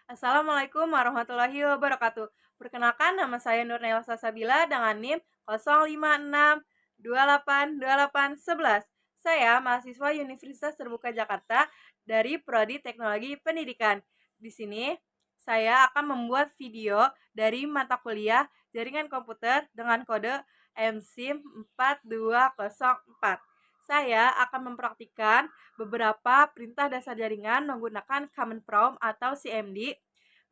Assalamualaikum warahmatullahi wabarakatuh. Perkenalkan, nama saya Nurnaila Salsabila dengan NIM 056282811. Saya mahasiswa Universitas Terbuka Jakarta dari Prodi Teknologi Pendidikan. Di sini saya akan membuat video dari mata kuliah Jaringan Komputer dengan kode MSIM 4204. Saya akan mempraktikkan beberapa perintah dasar jaringan menggunakan Command Prompt atau CMD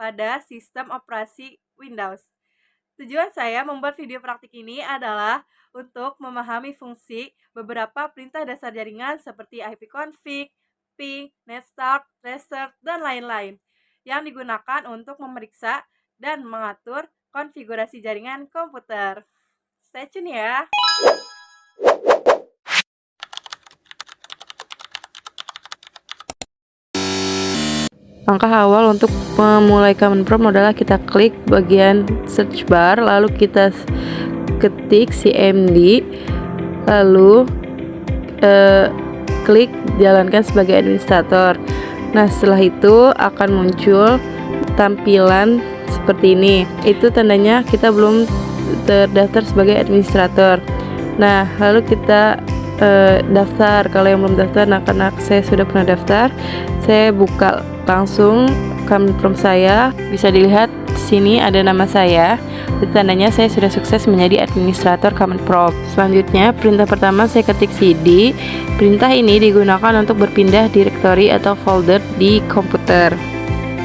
pada sistem operasi Windows. Tujuan saya membuat video praktik ini adalah untuk memahami fungsi beberapa perintah dasar jaringan seperti ipconfig, ping, netstart, restart, dan lain-lain yang digunakan untuk memeriksa dan mengatur konfigurasi jaringan komputer. Stay tune ya! Langkah awal untuk memulai Command Prompt adalah kita klik bagian search bar, lalu kita ketik CMD, lalu klik jalankan sebagai administrator. Nah, setelah itu akan muncul tampilan seperti ini. Itu tandanya kita belum terdaftar sebagai administrator. Nah, lalu kita daftar. Kalau yang belum daftar, nah karena saya sudah pernah daftar, saya buka langsung Command Prompt saya. Bisa dilihat di sini ada nama saya. Itu tandanya saya sudah sukses menjadi administrator Command Prompt. Selanjutnya, perintah pertama saya ketik cd. Perintah ini digunakan untuk berpindah direktori atau folder di komputer.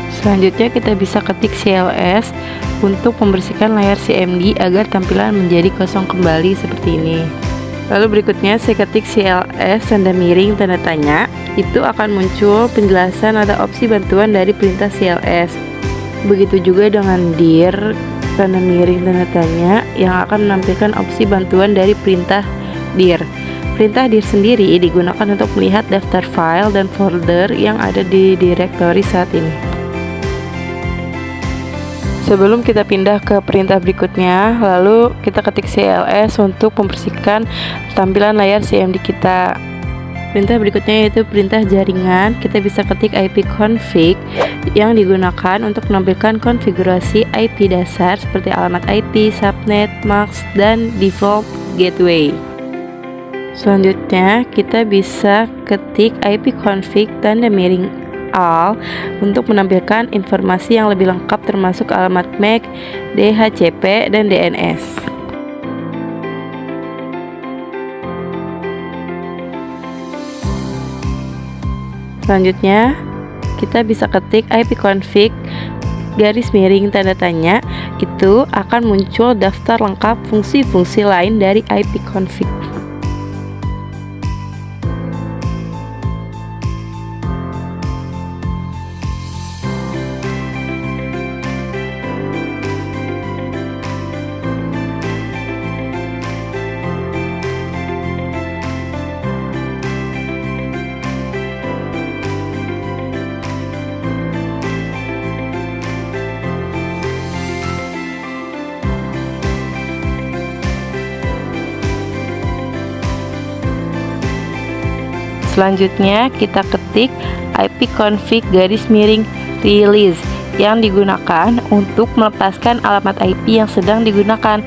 Selanjutnya kita bisa ketik cls untuk membersihkan layar CMD agar tampilan menjadi kosong kembali seperti ini. Lalu berikutnya saya ketik cls tanda miring tanda tanya. Itu akan muncul penjelasan atau opsi bantuan dari perintah cls. Begitu juga dengan dir tanda miring tanda tanya yang akan menampilkan opsi bantuan dari perintah dir. Perintah dir sendiri digunakan untuk melihat daftar file dan folder yang ada di direktori saat ini. Sebelum kita pindah ke perintah berikutnya, lalu kita ketik cls untuk membersihkan tampilan layar CMD kita. Perintah berikutnya yaitu perintah jaringan. Kita bisa ketik ipconfig yang digunakan untuk menampilkan konfigurasi IP dasar seperti alamat IP, subnet, MAC, dan default gateway. Selanjutnya kita bisa ketik ipconfig tanda miring all untuk menampilkan informasi yang lebih lengkap termasuk alamat MAC, DHCP, dan DNS. Selanjutnya kita bisa ketik ipconfig garis miring tanda tanya. Itu akan muncul daftar lengkap fungsi-fungsi lain dari ipconfig. Selanjutnya kita ketik ipconfig garis miring release yang digunakan untuk melepaskan alamat IP yang sedang digunakan.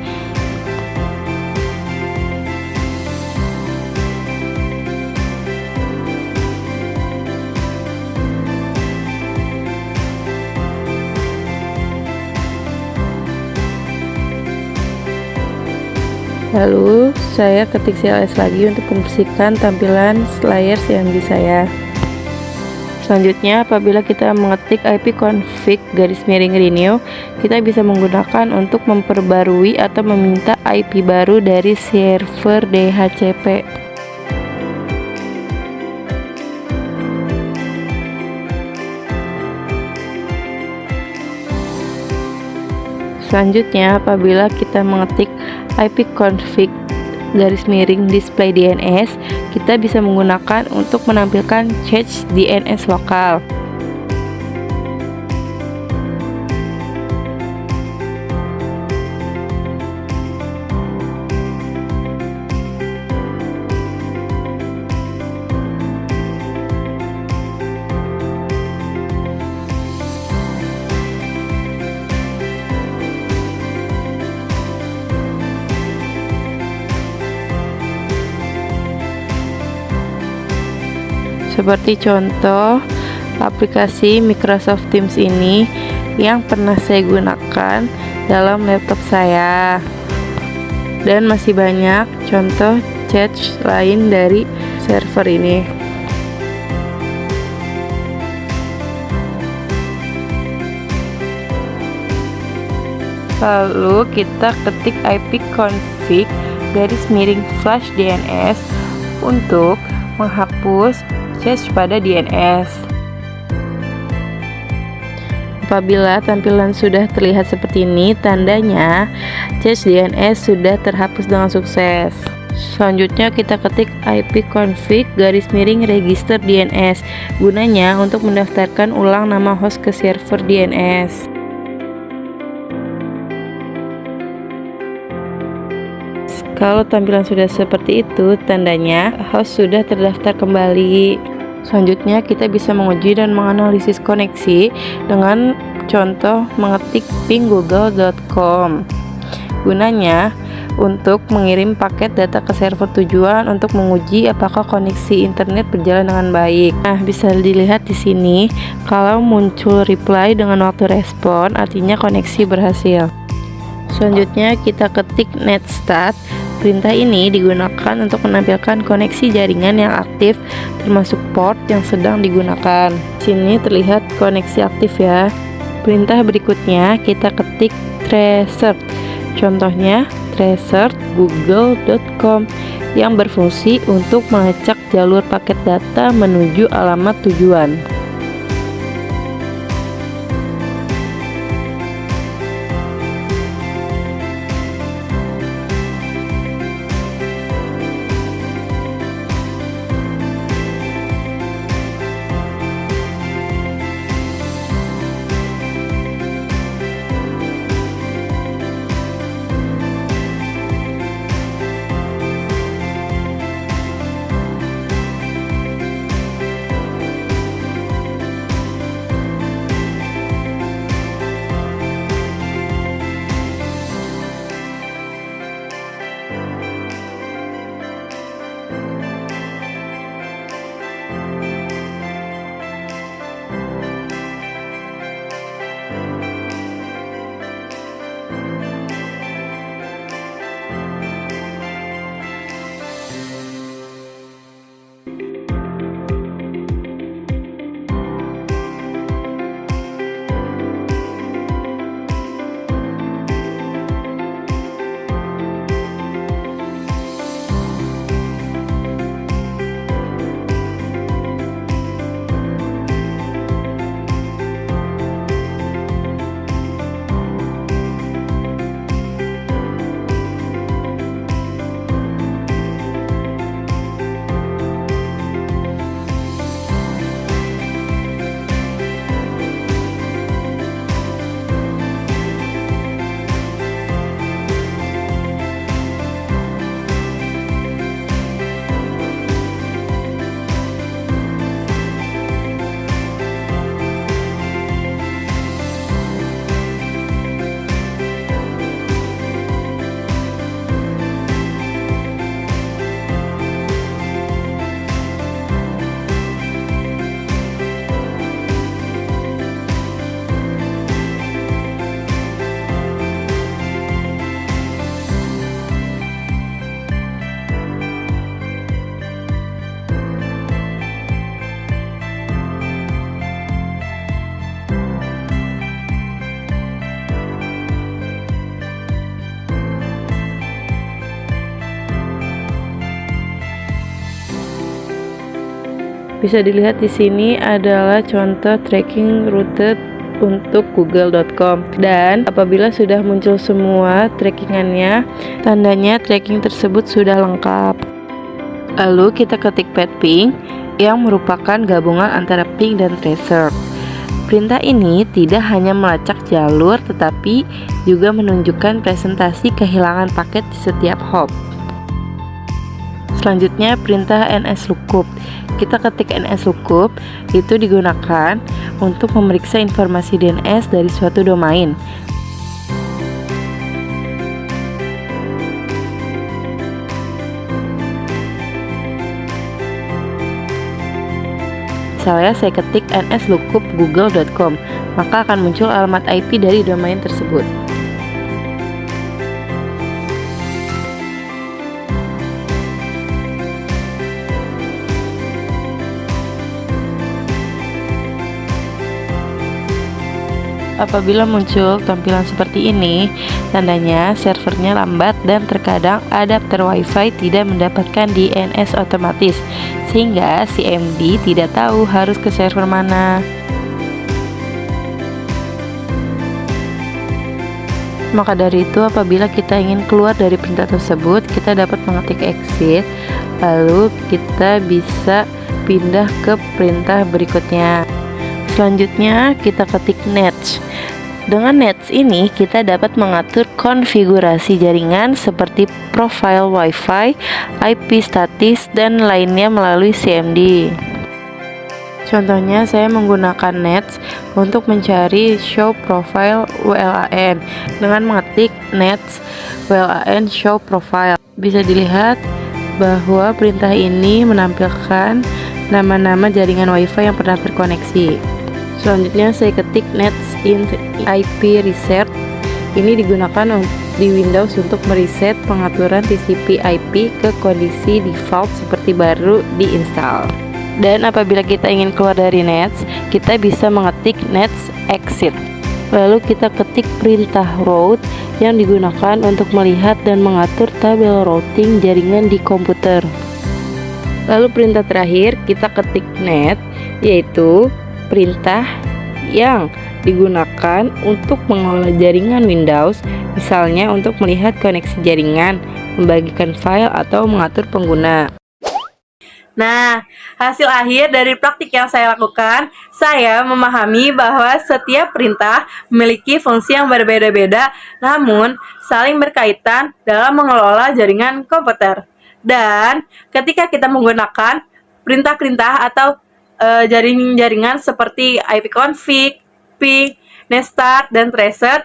Lalu saya ketik cls lagi untuk membersihkan tampilan layar CMD saya. Selanjutnya, apabila kita mengetik ipconfig garis miring renew, kita bisa menggunakan untuk memperbarui atau meminta IP baru dari server DHCP. Selanjutnya, apabila kita mengetik ipconfig garis miring display DNS, kita bisa menggunakan untuk menampilkan cache DNS lokal. Seperti contoh aplikasi Microsoft Teams ini yang pernah saya gunakan dalam laptop saya. Dan masih banyak contoh chat lain dari server ini. Lalu kita ketik ipconfig /flash DNS untuk menghapus cache pada DNS. Apabila tampilan sudah terlihat seperti ini, tandanya cache DNS sudah terhapus dengan sukses. Selanjutnya kita ketik ipconfig /register DNS, gunanya untuk mendaftarkan ulang nama host ke server DNS. Kalau tampilan sudah seperti itu, tandanya host sudah terdaftar kembali. Selanjutnya kita bisa menguji dan menganalisis koneksi dengan contoh mengetik ping google.com. Gunanya untuk mengirim paket data ke server tujuan untuk menguji apakah koneksi internet berjalan dengan baik. Nah, bisa dilihat di sini kalau muncul reply dengan waktu respon, artinya koneksi berhasil. Selanjutnya kita ketik netstat. Perintah ini digunakan untuk menampilkan koneksi jaringan yang aktif termasuk port yang sedang digunakan. Sini terlihat koneksi aktif ya. Perintah berikutnya kita ketik tracer. Contohnya tracer google.com yang berfungsi untuk melacak jalur paket data menuju alamat tujuan. Bisa dilihat di sini adalah contoh tracking rute untuk google.com, dan apabila sudah muncul semua trackingannya, tandanya tracking tersebut sudah lengkap. Lalu kita ketik ping yang merupakan gabungan antara ping dan tracer. Perintah ini tidak hanya melacak jalur tetapi juga menunjukkan presentasi kehilangan paket di setiap hop. Selanjutnya perintah nslookup. Kita ketik nslookup, itu digunakan untuk memeriksa informasi DNS dari suatu domain. Misalnya saya ketik nslookup.google.com, maka akan muncul alamat IP dari domain tersebut. Apabila muncul tampilan seperti ini, tandanya servernya lambat dan terkadang adapter WiFi tidak mendapatkan DNS otomatis, sehingga si MD tidak tahu harus ke server mana. Maka dari itu, apabila kita ingin keluar dari perintah tersebut, kita dapat mengetik exit, lalu kita bisa pindah ke perintah berikutnya. Selanjutnya kita ketik next. Dengan next ini kita dapat mengatur konfigurasi jaringan seperti profile WiFi, IP status, dan lainnya melalui CMD. Contohnya saya menggunakan next untuk mencari show profile WLAN dengan mengetik next WLAN show profile. Bisa dilihat bahwa perintah ini menampilkan nama-nama jaringan WiFi yang pernah terkoneksi. Selanjutnya saya ketik next int IP reset. Ini digunakan di Windows untuk mereset pengaturan TCP/IP ke kondisi default seperti baru diinstal. Dan apabila kita ingin keluar dari next, kita bisa mengetik next exit. Lalu kita ketik perintah route yang digunakan untuk melihat dan mengatur tabel routing jaringan di komputer. Lalu perintah terakhir kita ketik net, yaitu perintah yang digunakan untuk mengelola jaringan Windows, misalnya untuk melihat koneksi jaringan, membagikan file, atau mengatur pengguna. Nah, hasil akhir dari praktik yang saya lakukan, saya memahami bahwa setiap perintah memiliki fungsi yang berbeda-beda, namun saling berkaitan dalam mengelola jaringan komputer. Dan ketika kita menggunakan perintah-perintah atau jaringan seperti ipconfig, ping, nestart, dan tracer,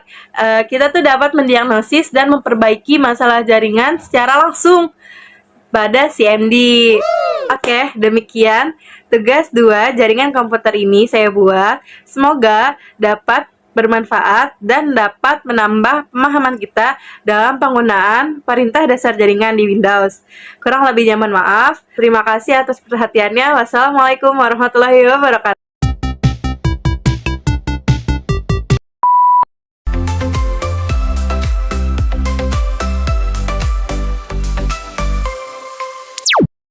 kita tuh dapat mendiagnosis dan memperbaiki masalah jaringan secara langsung pada CMD. Oke, demikian tugas 2 jaringan komputer ini saya buat. Semoga dapat bermanfaat dan dapat menambah pemahaman kita dalam penggunaan perintah dasar jaringan di Windows. Kurang lebihnya mohon maaf. Terima kasih atas perhatiannya. Wassalamualaikum warahmatullahi wabarakatuh.